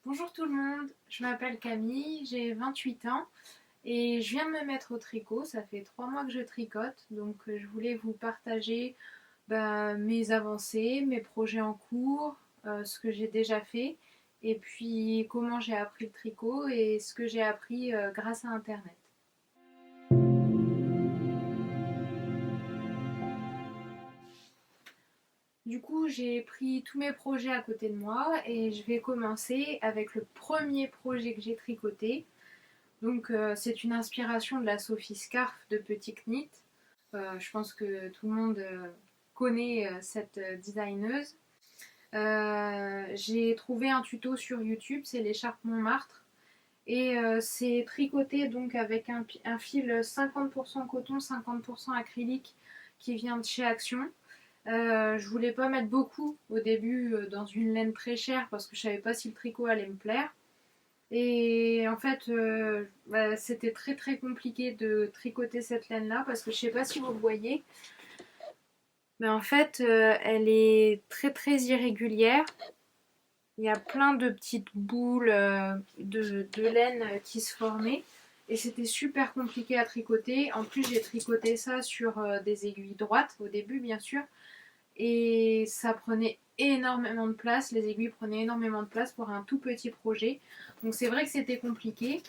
Bonjour tout le monde, je m'appelle Camille, j'ai 28 ans et je viens de me mettre au tricot. Ça fait 3 mois que je tricote, donc je voulais vous partager mes avancées, mes projets en cours, ce que j'ai déjà fait et puis comment j'ai appris le tricot et ce que j'ai appris grâce à Internet. Du coup, j'ai pris tous mes projets à côté de moi et je vais commencer avec le premier projet que j'ai tricoté. Donc c'est une inspiration de la Sophie Scarf de Petit Knit. Je pense que tout le monde connaît cette designeuse. J'ai trouvé un tuto sur YouTube, c'est l'écharpe Montmartre. Et c'est tricoté donc avec un fil 50% coton, 50% acrylique qui vient de chez Action. Je voulais pas mettre beaucoup au début dans une laine très chère parce que je savais pas si le tricot allait me plaire. Et en fait, c'était très très compliqué de tricoter cette laine-là parce que je sais pas si vous le voyez, mais en fait, elle est très très irrégulière. Il y a plein de petites boules de laine qui se formaient et c'était super compliqué à tricoter. En plus, j'ai tricoté ça sur des aiguilles droites au début, bien sûr, et ça prenait énormément de place. Les aiguilles prenaient énormément de place pour un tout petit projet. Donc c'est vrai que c'était compliqué,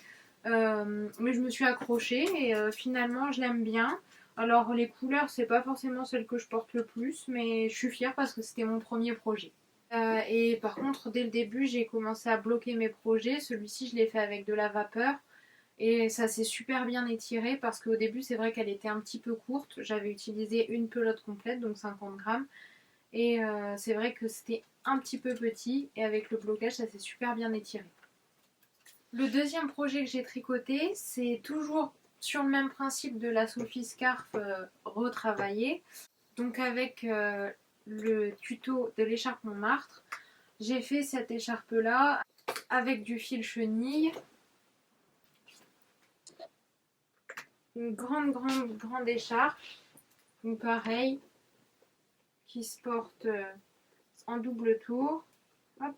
mais je me suis accrochée et finalement je l'aime bien. Alors les couleurs, c'est pas forcément celle que je porte le plus, mais je suis fière parce que c'était mon premier projet. Et par contre, dès le début, j'ai commencé à bloquer mes projets. Celui-ci, je l'ai fait avec de la vapeur. Et ça s'est super bien étiré parce qu'au début, c'est vrai qu'elle était un petit peu courte. J'avais utilisé une pelote complète, donc 50 grammes. Et c'est vrai que c'était un petit peu petit. Et avec le blocage, ça s'est super bien étiré. Le deuxième projet que j'ai tricoté, c'est toujours sur le même principe de la Sophie Scarf retravaillée. Donc avec le tuto de l'écharpe Montmartre, j'ai fait cette écharpe là avec du fil chenille, une grande écharpe, donc pareil, qui se porte en double tour. Hop.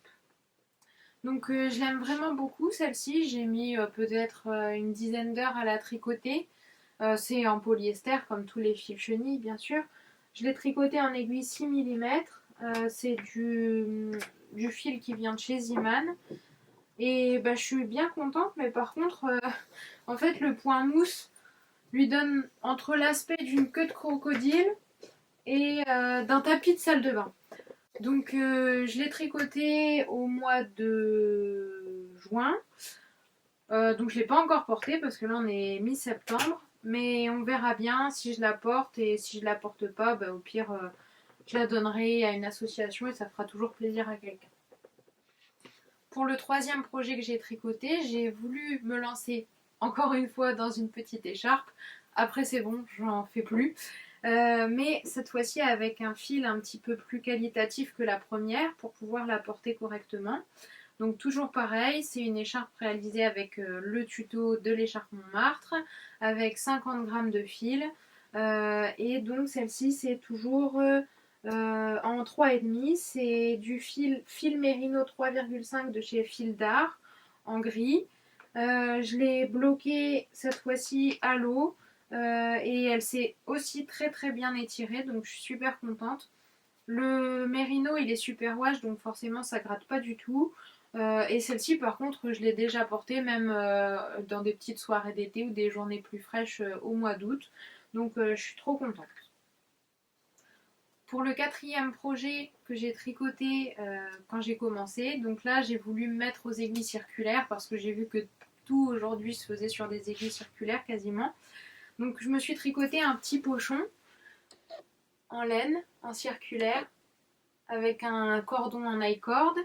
Donc je l'aime vraiment beaucoup celle-ci, j'ai mis peut-être une dizaine d'heures à la tricoter. C'est en polyester comme tous les fils chenilles bien sûr. Je l'ai tricoté en aiguille 6 mm, c'est du fil qui vient de chez Ziman. Et je suis bien contente, mais par contre, en fait, le point mousse lui donne entre l'aspect d'une queue de crocodile et d'un tapis de salle de bain. Donc, je l'ai tricoté au mois de juin. Donc, je ne l'ai pas encore porté parce que là, on est mi-septembre. Mais on verra bien si je la porte et si je la porte pas, au pire, je la donnerai à une association et ça fera toujours plaisir à quelqu'un. Pour le troisième projet que j'ai tricoté, j'ai voulu me lancer encore une fois dans une petite écharpe. Après c'est bon, j'en fais plus. Mais cette fois-ci avec un fil un petit peu plus qualitatif que la première pour pouvoir la porter correctement. Donc toujours pareil, c'est une écharpe réalisée avec le tuto de l'écharpe Montmartre, avec 50 grammes de fil. Et donc celle-ci c'est toujours en 3,5. C'est du fil Merino 3,5 de chez Fil d'Art en gris. Je l'ai bloqué cette fois-ci à l'eau et elle s'est aussi très très bien étirée, donc je suis super contente. Le Merino il est super wash, donc forcément ça gratte pas du tout. Et celle-ci par contre je l'ai déjà portée même dans des petites soirées d'été ou des journées plus fraîches au mois d'août. Donc je suis trop contente. Pour le quatrième projet que j'ai tricoté quand j'ai commencé, donc là j'ai voulu me mettre aux aiguilles circulaires parce que j'ai vu que tout aujourd'hui se faisait sur des aiguilles circulaires quasiment. Donc je me suis tricoté un petit pochon en laine, en circulaire, avec un cordon en I-cord.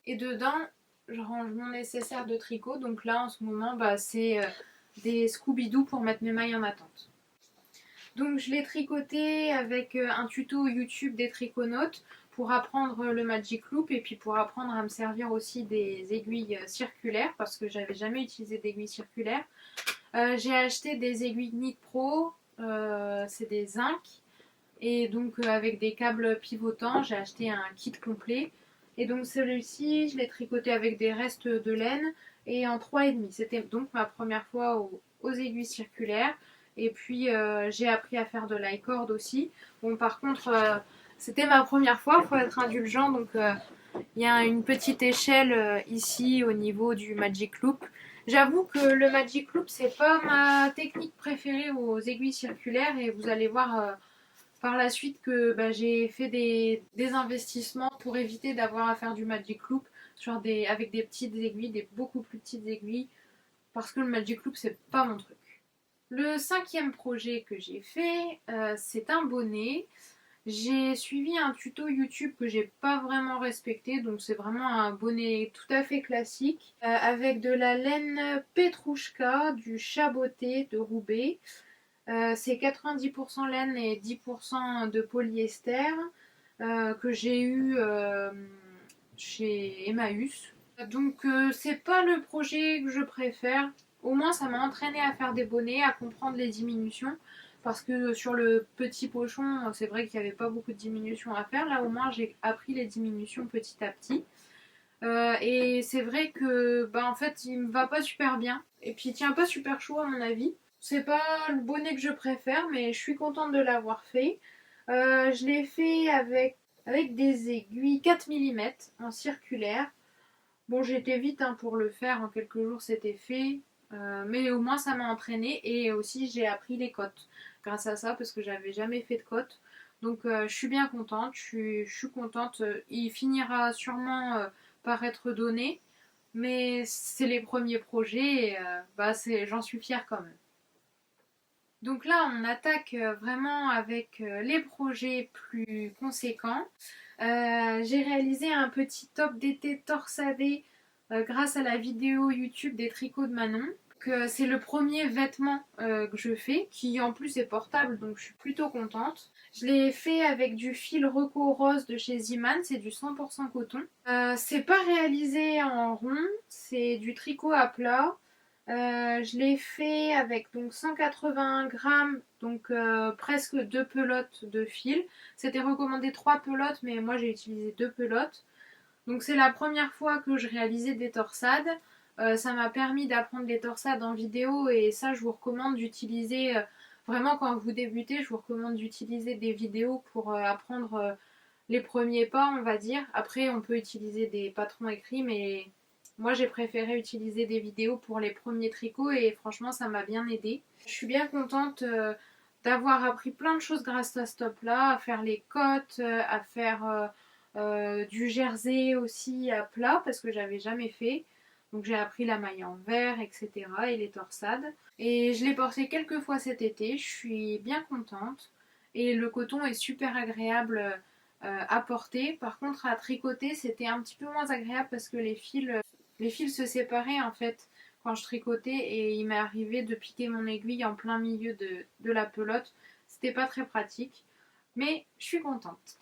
Et dedans, je range mon nécessaire de tricot. Donc là en ce moment, c'est des Scooby-Doo pour mettre mes mailles en attente. Donc je l'ai tricoté avec un tuto YouTube des triconautes pour apprendre le Magic Loop et puis pour apprendre à me servir aussi des aiguilles circulaires parce que j'avais jamais utilisé d'aiguilles circulaires. J'ai acheté des aiguilles Knit Pro, c'est des zinc et donc avec des câbles pivotants, j'ai acheté un kit complet Et donc celui-ci, je l'ai tricoté avec des restes de laine et en 3,5. C'était donc ma première fois aux aiguilles circulaires. Et puis j'ai appris à faire de l'i-cord aussi. Bon, par contre, c'était ma première fois, il faut être indulgent. Donc il y a une petite échelle ici au niveau du Magic Loop. J'avoue que le Magic Loop, c'est pas ma technique préférée aux aiguilles circulaires. Et vous allez voir par la suite que j'ai fait des investissements pour éviter d'avoir à faire du Magic Loop avec des petites aiguilles, des beaucoup plus petites aiguilles, parce que le Magic Loop, c'est pas mon truc. Le 5e projet que j'ai fait, c'est un bonnet. J'ai suivi un tuto YouTube que j'ai pas vraiment respecté, donc c'est vraiment un bonnet tout à fait classique, avec de la laine Petrouchka, du Chaboté de Roubaix. C'est 90% laine et 10% de polyester que j'ai eu chez Emmaüs. Donc c'est pas le projet que je préfère. Au moins ça m'a entraîné à faire des bonnets, à comprendre les diminutions. Parce que sur le petit pochon, c'est vrai qu'il n'y avait pas beaucoup de diminutions à faire. Là au moins j'ai appris les diminutions petit à petit. Et c'est vrai que en fait il me va pas super bien. Et puis il tient pas super chaud à mon avis. C'est pas le bonnet que je préfère, mais je suis contente de l'avoir fait. Je l'ai fait avec des aiguilles 4 mm en circulaire. Bon, j'étais vite pour le faire, en quelques jours c'était fait. Mais au moins ça m'a entraîné et aussi j'ai appris les cotes grâce à ça parce que j'avais jamais fait de cotes. Donc je suis bien contente, je suis contente. Il finira sûrement par être donné, mais c'est les premiers projets et j'en suis fière quand même. Donc là, on attaque vraiment avec les projets plus conséquents. J'ai réalisé un petit top d'été torsadé grâce à la vidéo YouTube des tricots de Manon. C'est le premier vêtement que je fais, qui en plus est portable, donc je suis plutôt contente. Je l'ai fait avec du fil Reco Rose de chez Ziman, c'est du 100% coton. C'est pas réalisé en rond, c'est du tricot à plat. Je l'ai fait avec donc 180 grammes, donc presque 2 pelotes de fil. C'était recommandé 3 pelotes, mais moi j'ai utilisé 2 pelotes. Donc c'est la première fois que je réalisais des torsades. Ça m'a permis d'apprendre les torsades en vidéo et ça je vous recommande d'utiliser, vraiment quand vous débutez, je vous recommande d'utiliser des vidéos pour apprendre les premiers pas on va dire. Après on peut utiliser des patrons écrits mais moi j'ai préféré utiliser des vidéos pour les premiers tricots et franchement ça m'a bien aidé. Je suis bien contente d'avoir appris plein de choses grâce à ce top là, à faire les cottes, à faire du jersey aussi à plat parce que j'avais jamais fait. Donc j'ai appris la maille en verre, etc. et les torsades. Et je l'ai porté quelques fois cet été, je suis bien contente. Et le coton est super agréable à porter. Par contre, à tricoter, c'était un petit peu moins agréable parce que les fils se séparaient en fait quand je tricotais et il m'est arrivé de piquer mon aiguille en plein milieu de la pelote. C'était pas très pratique, mais je suis contente.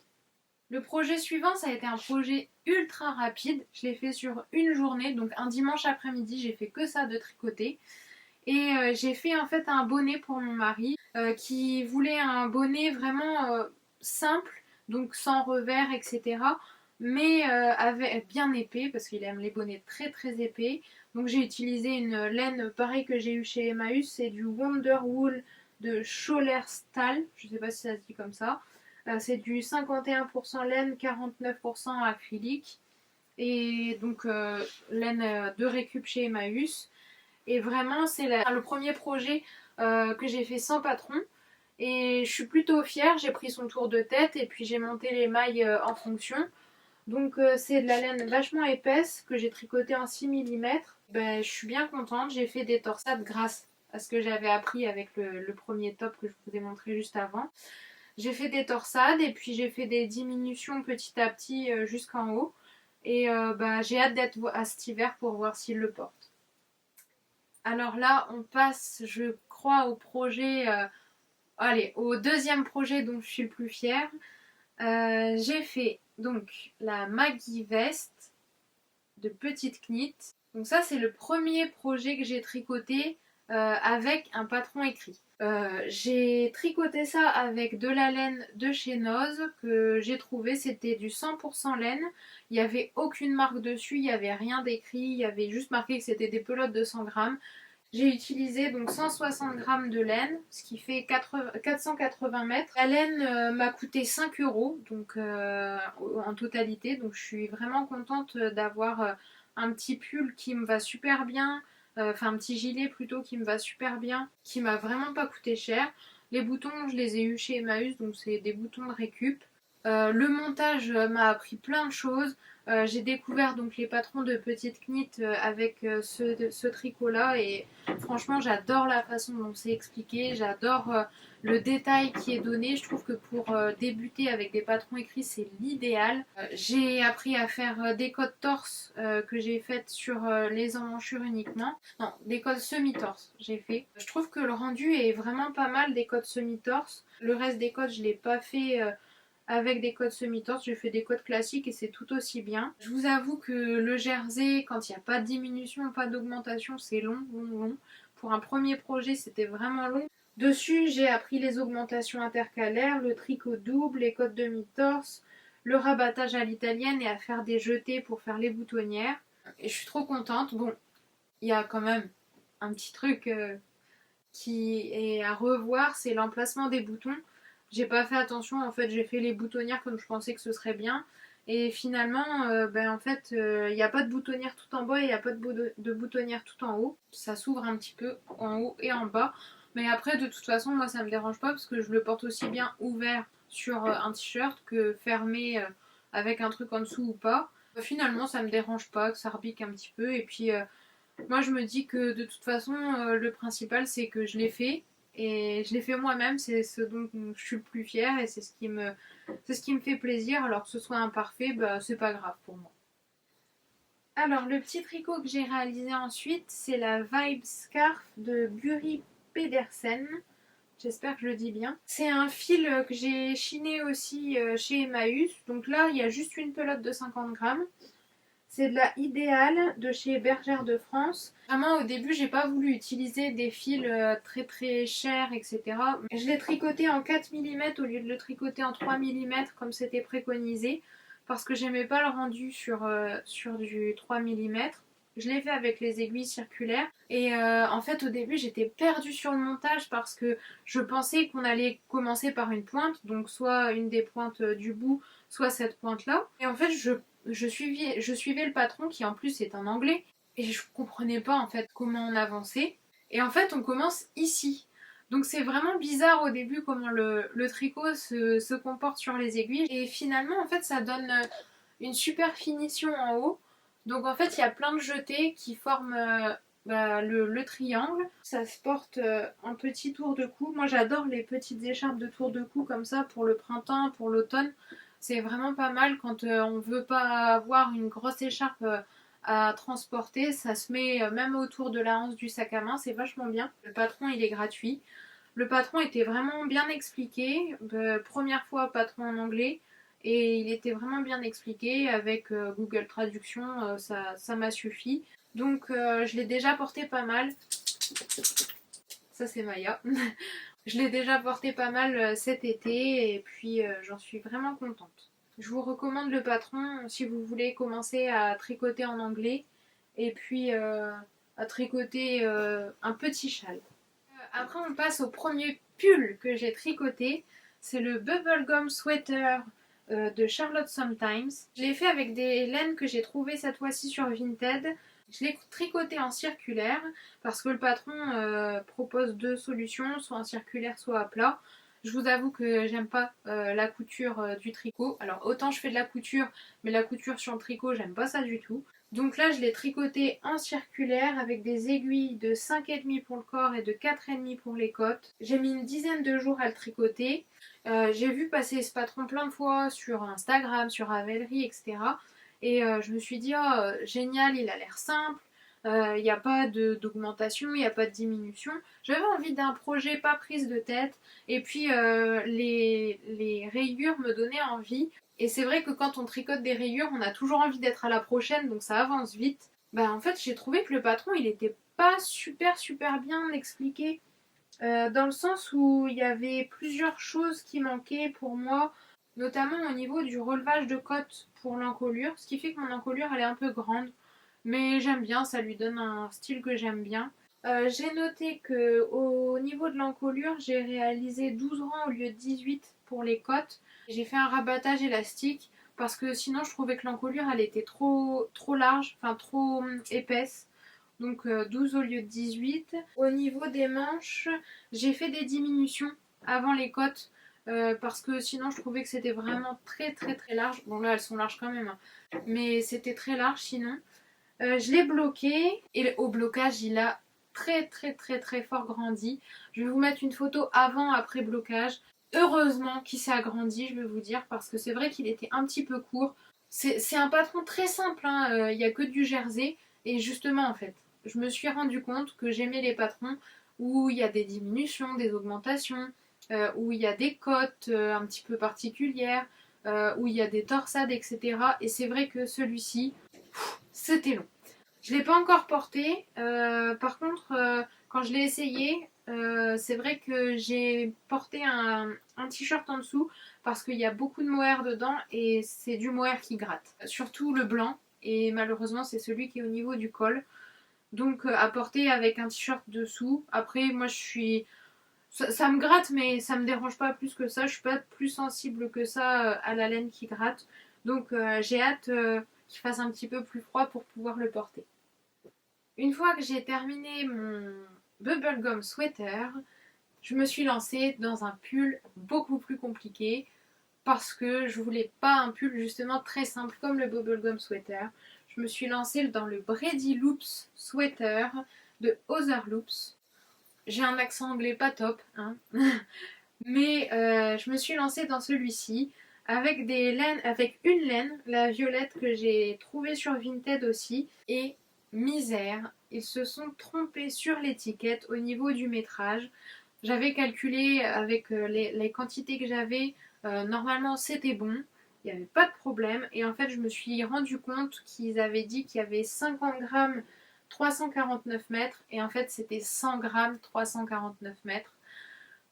Le projet suivant, ça a été un projet ultra rapide. Je l'ai fait sur une journée, donc un dimanche après-midi, j'ai fait que ça de tricoter. Et j'ai fait en fait un bonnet pour mon mari qui voulait un bonnet vraiment simple, donc sans revers, etc. Mais bien épais parce qu'il aime les bonnets très très épais. Donc j'ai utilisé une laine pareille que j'ai eu chez Emmaüs, c'est du Wonderwool de Scholler-Stahl, je ne sais pas si ça se dit comme ça. C'est du 51% laine, 49% acrylique. Et donc laine de récup chez Emmaüs. Et vraiment, c'est le premier projet que j'ai fait sans patron. Et je suis plutôt fière, j'ai pris son tour de tête et puis j'ai monté les mailles en fonction. Donc c'est de la laine vachement épaisse que j'ai tricotée en 6 mm. Je suis bien contente, j'ai fait des torsades grâce à ce que j'avais appris avec le premier top que je vous ai montré juste avant. J'ai fait des torsades et puis j'ai fait des diminutions petit à petit jusqu'en haut. Et j'ai hâte d'être à cet hiver pour voir s'il le porte. Alors là, on passe, je crois, au deuxième projet dont je suis le plus fière. J'ai fait donc la Maggie Vest de Petite Knit. Donc ça, c'est le premier projet que j'ai tricoté avec un patron écrit. J'ai tricoté ça avec de la laine de chez Noz que j'ai trouvé, c'était du 100% laine. Il n'y avait aucune marque dessus, il n'y avait rien d'écrit, il y avait juste marqué que c'était des pelotes de 100 grammes. J'ai utilisé donc 160 grammes de laine, ce qui fait 480 mètres. La laine m'a coûté 5 euros donc, en totalité, donc je suis vraiment contente d'avoir un petit pull qui me va super bien, enfin un petit gilet plutôt qui me va super bien, qui m'a vraiment pas coûté cher. Les boutons, je les ai eus chez Emmaüs, donc c'est des boutons de récup. Le montage m'a appris plein de choses. J'ai découvert donc les patrons de petites knit avec ce tricot là et franchement j'adore la façon dont c'est expliqué, j'adore le détail qui est donné. Je trouve que pour débuter avec des patrons écrits c'est l'idéal. J'ai appris à faire des codes torse que j'ai faites sur les emmanchures uniquement. Non, des codes semi-torse j'ai fait. Je trouve que le rendu est vraiment pas mal des codes semi-torse. Le reste des codes je l'ai pas fait avec des codes semi-torse, j'ai fait des codes classiques et c'est tout aussi bien. Je vous avoue que le jersey, quand il n'y a pas de diminution, pas d'augmentation, c'est long, long, long. Pour un premier projet, c'était vraiment long. Dessus, j'ai appris les augmentations intercalaires, le tricot double, les codes demi-torse, le rabattage à l'italienne et à faire des jetés pour faire les boutonnières. Et je suis trop contente. Bon, il y a quand même un petit truc qui est à revoir, c'est l'emplacement des boutons. J'ai pas fait attention, en fait, j'ai fait les boutonnières comme je pensais que ce serait bien. Et finalement, en fait, il n'y a pas de boutonnière tout en bas et il n'y a pas de boutonnière tout en haut. Ça s'ouvre un petit peu en haut et en bas. Mais après, de toute façon, moi, ça me dérange pas parce que je le porte aussi bien ouvert sur un t-shirt que fermé avec un truc en dessous ou pas. Finalement, ça me dérange pas que ça repique un petit peu. Et puis, moi, je me dis que de toute façon, le principal, c'est que je l'ai fait. Et je l'ai fait moi-même, c'est ce dont je suis le plus fière et c'est ce qui me fait plaisir. Alors que ce soit imparfait, bah, c'est pas grave pour moi. Alors, le petit tricot que j'ai réalisé ensuite, c'est la Vibe Scarf de Guri Pedersen. J'espère que je le dis bien. C'est un fil que j'ai chiné aussi chez Emmaüs. Donc là, il y a juste une pelote de 50 grammes. C'est de la Idéale de chez Bergère de France. Vraiment, au début, j'ai pas voulu utiliser des fils très très chers, etc. Je l'ai tricoté en 4 mm au lieu de le tricoter en 3 mm comme c'était préconisé parce que j'aimais pas le rendu sur du 3 mm. Je l'ai fait avec les aiguilles circulaires et en fait au début j'étais perdue sur le montage parce que je pensais qu'on allait commencer par une pointe, donc soit une des pointes du bout, soit cette pointe là. Et en fait je suivais le patron qui en plus est en anglais et je comprenais pas en fait comment on avançait. Et en fait on commence ici. Donc c'est vraiment bizarre au début comment le tricot se comporte sur les aiguilles. Et finalement en fait ça donne une super finition en haut. Donc en fait il y a plein de jetés qui forment le triangle. Ça se porte en petit tour de cou. Moi j'adore les petites écharpes de tour de cou comme ça pour le printemps, pour l'automne. C'est vraiment pas mal quand on veut pas avoir une grosse écharpe à transporter. Ça se met même autour de la hanche du sac à main, c'est vachement bien. Le patron il est gratuit. Le patron était vraiment bien expliqué. Première fois patron en anglais. Et il était vraiment bien expliqué avec Google Traduction, ça m'a suffi. Donc je l'ai déjà porté pas mal. Ça c'est Maya. Je l'ai déjà porté pas mal cet été et puis j'en suis vraiment contente. Je vous recommande le patron si vous voulez commencer à tricoter en anglais et puis à tricoter un petit châle. Après on passe au premier pull que j'ai tricoté. C'est le Bubblegum Sweater de Charlotte Sometimes. Je l'ai fait avec des laines que j'ai trouvées cette fois-ci sur Vinted. Je l'ai tricoté en circulaire parce que le patron propose deux solutions, soit en circulaire, soit à plat. Je vous avoue que j'aime pas la couture du tricot. Alors autant je fais de la couture, mais la couture sur le tricot, j'aime pas ça du tout. Donc là, je l'ai tricoté en circulaire avec des aiguilles de 5,5 pour le corps et de 4,5 pour les côtes. J'ai mis une dizaine de jours à le tricoter. J'ai vu passer ce patron plein de fois sur Instagram, sur Ravelry, etc. Et je me suis dit, oh, génial, il a l'air simple. Il n'y a pas d'augmentation, il n'y a pas de diminution. J'avais envie d'un projet pas prise de tête. Et puis les rayures me donnaient envie. Et c'est vrai que quand on tricote des rayures, on a toujours envie d'être à la prochaine, donc ça avance vite. Bah en fait j'ai trouvé que le patron il était pas super bien expliqué. Dans le sens où il y avait plusieurs choses qui manquaient pour moi, notamment au niveau du relevage de cote pour l'encolure, ce qui fait que mon encolure elle est un peu grande, mais j'aime bien, ça lui donne un style que j'aime bien. J'ai noté que au niveau de l'encolure, j'ai réalisé 12 rangs au lieu de 18 pour les cotes. J'ai fait un rabattage élastique parce que sinon je trouvais que l'encolure elle était trop large, enfin trop épaisse. Donc 12 au lieu de 18. Au niveau des manches, j'ai fait des diminutions avant les côtes parce que sinon je trouvais que c'était vraiment très large. Bon là elles sont larges quand même, hein, mais c'était très large sinon. Je l'ai bloqué et au blocage il a très fort grandi. Je vais vous mettre une photo avant après blocage. Heureusement qu'il s'est agrandi, je vais vous dire, parce que c'est vrai qu'il était un petit peu court. C'est un patron très simple, hein, il n'y a que du jersey. Et justement, en fait, je me suis rendu compte que j'aimais les patrons où il y a des diminutions, des augmentations, où il y a des cotes un petit peu particulières, où il y a des torsades, etc. Et c'est vrai que celui-ci, c'était long. Je ne l'ai pas encore porté. Par contre, quand je l'ai essayé, c'est vrai que j'ai porté un t-shirt en dessous parce qu'il y a beaucoup de mohair dedans et c'est du mohair qui gratte. Surtout le blanc et malheureusement c'est celui qui est au niveau du col. Donc à porter avec un t-shirt dessous. Après moi je suis... Ça me gratte mais ça me dérange pas plus que ça. Je suis pas plus sensible que ça à la laine qui gratte. Donc j'ai hâte qu'il fasse un petit peu plus froid pour pouvoir le porter. Une fois que j'ai terminé mon bubblegum sweater, je me suis lancée dans un pull beaucoup plus compliqué parce que je voulais pas un pull justement très simple comme le bubblegum sweater. Je me suis lancée dans le Brady Loops sweater de Other Loops. J'ai un accent anglais pas top, hein. Mais je me suis lancée dans celui-ci avec des laines, avec une laine, la violette que j'ai trouvée sur Vinted aussi, et misère, ils se sont trompés sur l'étiquette au niveau du métrage. J'avais calculé avec les quantités que j'avais, normalement c'était bon, il n'y avait pas de problème, et en fait je me suis rendu compte qu'ils avaient dit qu'il y avait 50 grammes 349 mètres, et en fait c'était 100 grammes 349 mètres.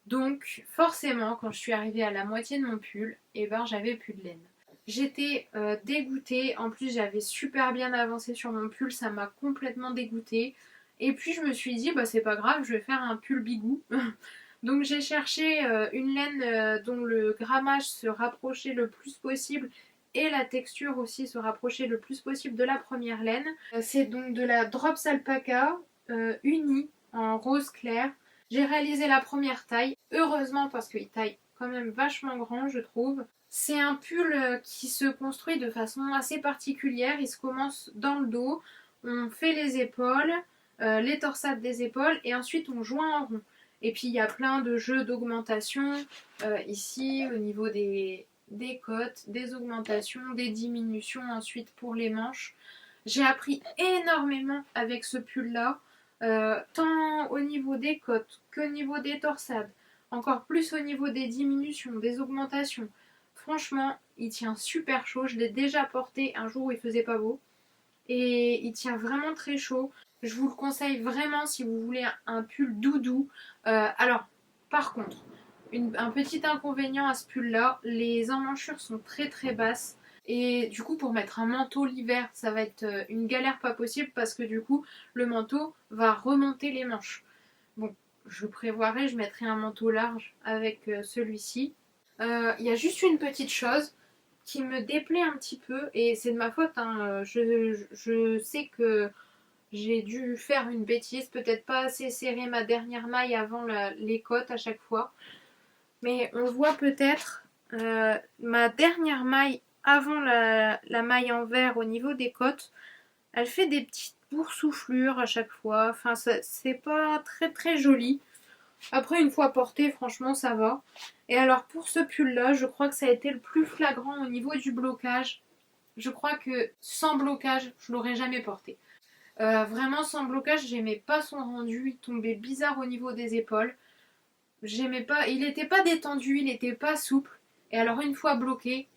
Donc forcément, quand je suis arrivée à la moitié de mon pull, eh ben, j'avais plus de laine. J'étais dégoûtée, en plus j'avais super bien avancé sur mon pull, ça m'a complètement dégoûtée. Et puis je me suis dit, bah c'est pas grave, je vais faire un pull bigou. Donc j'ai cherché une laine dont le grammage se rapprochait le plus possible et la texture aussi se rapprochait le plus possible de la première laine. C'est donc de la Drops Alpaca unie en rose clair. J'ai réalisé la première taille, heureusement parce qu'il taille quand même vachement grand je trouve. C'est un pull qui se construit de façon assez particulière, il se commence dans le dos, on fait les épaules, les torsades des épaules et ensuite on joint en rond. Et puis il y a plein de jeux d'augmentation ici au niveau des côtes, des augmentations, des diminutions ensuite pour les manches. J'ai appris énormément avec ce pull là. Tant au niveau des côtes qu'au niveau des torsades, encore plus au niveau des diminutions, des augmentations. Franchement, il tient super chaud. Je l'ai déjà porté un jour où il faisait pas beau. Et il tient vraiment très chaud. Je vous le conseille vraiment si vous voulez un pull doudou. Alors, par contre, un petit inconvénient à ce pull là, les emmanchures sont très basses. Et du coup, pour mettre un manteau l'hiver, ça va être une galère pas possible parce que du coup, le manteau va remonter les manches. Bon, je prévoirai, je mettrai un manteau large avec celui-ci. Il y a juste une petite chose qui me déplaît un petit peu et c'est de ma faute, hein. Je sais que j'ai dû faire une bêtise, peut-être pas assez serrer ma dernière maille avant les côtes à chaque fois. Mais on voit peut-être ma dernière maille avant la maille en vert au niveau des côtes. Elle fait des petites boursouflures à chaque fois. Enfin, c'est pas très joli. Après, une fois porté, franchement, ça va. Et alors, pour ce pull-là, je crois que ça a été le plus flagrant au niveau du blocage. Je crois que sans blocage, je l'aurais jamais porté. Vraiment, sans blocage, j'aimais pas son rendu. Il tombait bizarre au niveau des épaules. J'aimais pas. Il était pas détendu, il était pas souple. Et alors, une fois bloqué,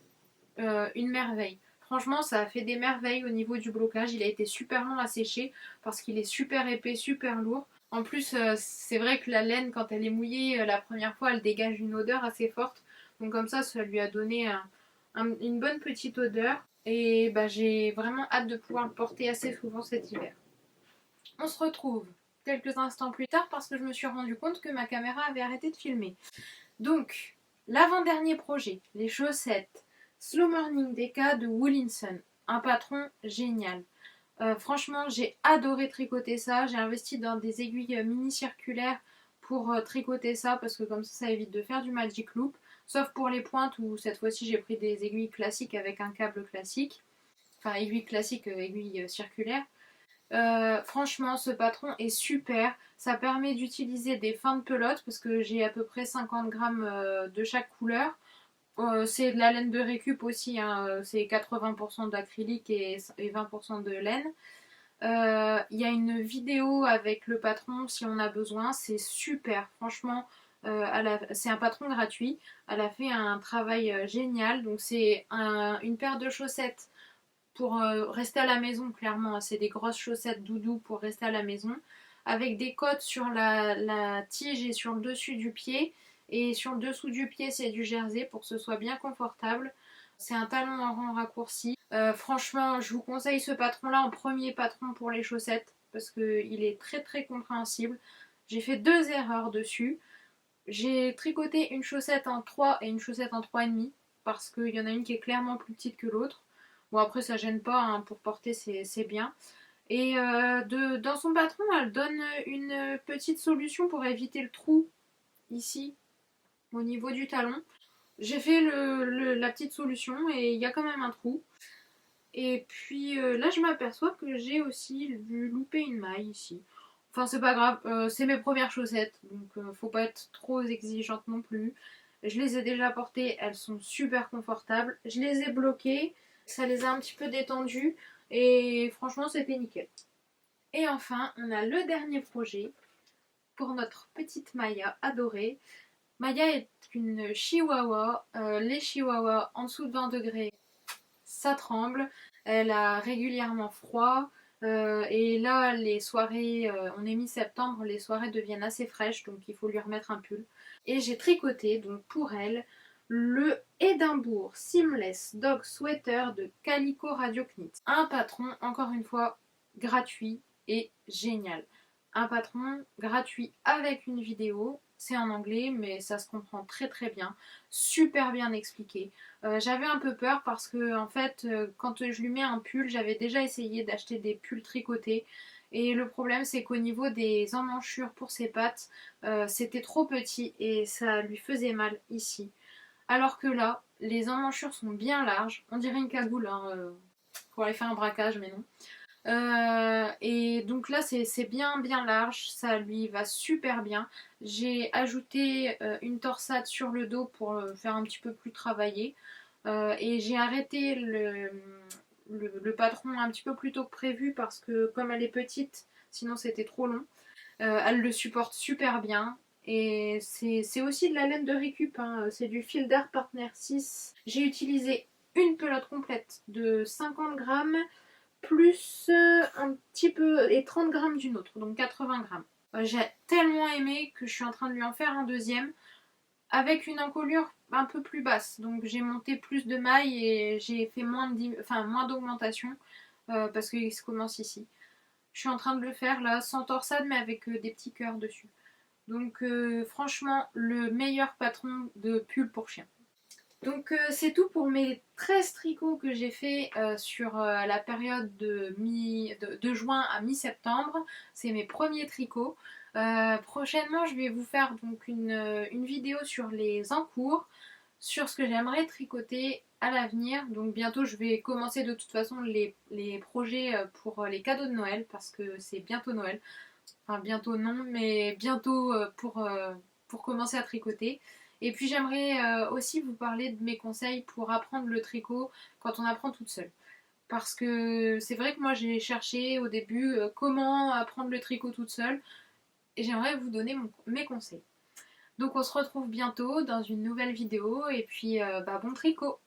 une merveille. Franchement, ça a fait des merveilles au niveau du blocage. Il a été super long à sécher parce qu'il est super épais, super lourd. En plus, c'est vrai que la laine, quand elle est mouillée, la première fois, elle dégage une odeur assez forte. Donc comme ça lui a donné une bonne petite odeur. Et bah, j'ai vraiment hâte de pouvoir le porter assez souvent cet hiver. On se retrouve quelques instants plus tard parce que je me suis rendu compte que ma caméra avait arrêté de filmer. Donc, l'avant-dernier projet, les chaussettes Slow Morning Deka de Woolinson. Un patron génial. Franchement, j'ai adoré tricoter ça. J'ai investi dans des aiguilles mini circulaires pour tricoter ça parce que comme ça évite de faire du magic loop. Sauf pour les pointes où cette fois-ci j'ai pris des aiguilles classiques avec un câble classique. Enfin, aiguilles classiques, aiguilles circulaires. Franchement, ce patron est super. Ça permet d'utiliser des fins de pelote parce que j'ai à peu près 50 grammes de chaque couleur. C'est de la laine de récup aussi, hein. C'est 80% d'acrylique et 20% de laine. Il y a une vidéo avec le patron si on a besoin, c'est super. Franchement, c'est un patron gratuit. Elle a fait un travail génial. Donc c'est une paire de chaussettes pour rester à la maison, clairement. C'est des grosses chaussettes doudou pour rester à la maison. Avec des côtes sur la tige et sur le dessus du pied. Et sur le dessous du pied, c'est du jersey pour que ce soit bien confortable. C'est un talon en rang raccourci. Franchement, je vous conseille ce patron-là en premier patron pour les chaussettes parce qu'il est très très compréhensible. J'ai fait 2 erreurs dessus. J'ai tricoté une chaussette en 3 et une chaussette en 3,5 parce qu'il y en a une qui est clairement plus petite que l'autre. Bon, après, ça gêne pas, hein, pour porter, c'est bien. Et dans son patron, elle donne une petite solution pour éviter le trou ici, au niveau du talon. J'ai fait la petite solution et il y a quand même un trou. Et puis là, je m'aperçois que j'ai aussi dû louper une maille ici. Enfin, c'est pas grave, c'est mes premières chaussettes, donc faut pas être trop exigeante non plus. Je les ai déjà portées, elles sont super confortables. Je les ai bloquées, ça les a un petit peu détendues et franchement, c'était nickel. Et enfin, on a le dernier projet pour notre petite Maya adorée. Maya est une chihuahua. Les chihuahuas en dessous de 20 degrés, ça tremble. Elle a régulièrement froid. Et là, les soirées, on est mi-septembre, les soirées deviennent assez fraîches, donc il faut lui remettre un pull. Et j'ai tricoté, donc pour elle, le Edinburgh Seamless Dog Sweater de Calico Radio Knit. Un patron, encore une fois, gratuit et génial. Un patron gratuit avec une vidéo. C'est en anglais, mais ça se comprend très très bien. Super bien expliqué. J'avais un peu peur parce que en fait, quand je lui mets un pull, j'avais déjà essayé d'acheter des pulls tricotés. Et le problème, c'est qu'au niveau des emmanchures pour ses pattes, c'était trop petit et ça lui faisait mal ici. Alors que là, les emmanchures sont bien larges. On dirait une cagoule, hein, pour aller faire un braquage, mais non. Et donc là c'est bien bien large, ça lui va super bien. J'ai ajouté une torsade sur le dos pour le faire un petit peu plus travaillé. Et j'ai arrêté le patron un petit peu plus tôt que prévu parce que comme elle est petite, sinon c'était trop long. Elle le supporte super bien. Et c'est aussi de la laine de récup, hein. C'est du Fil d'Art Partner 6. J'ai utilisé une pelote complète de 50 grammes plus un petit peu et 30 grammes d'une autre, donc 80 grammes. J'ai tellement aimé que je suis en train de lui en faire un deuxième avec une encolure un peu plus basse. Donc j'ai monté plus de mailles et j'ai fait moins d'augmentation parce qu'il se commence ici. Je suis en train de le faire là sans torsade mais avec des petits cœurs dessus. Donc franchement le meilleur patron de pull pour chien. Donc c'est tout pour mes 13 tricots que j'ai fait sur la période de juin à mi-septembre. C'est mes premiers tricots. Prochainement, je vais vous faire donc une vidéo sur les encours, sur ce que j'aimerais tricoter à l'avenir. Donc bientôt, je vais commencer de toute façon les projets pour les cadeaux de Noël parce que c'est bientôt Noël. Enfin bientôt non, mais bientôt pour commencer à tricoter. Et puis j'aimerais aussi vous parler de mes conseils pour apprendre le tricot quand on apprend toute seule. Parce que c'est vrai que moi j'ai cherché au début comment apprendre le tricot toute seule et j'aimerais vous donner mes conseils. Donc on se retrouve bientôt dans une nouvelle vidéo et puis bon tricot!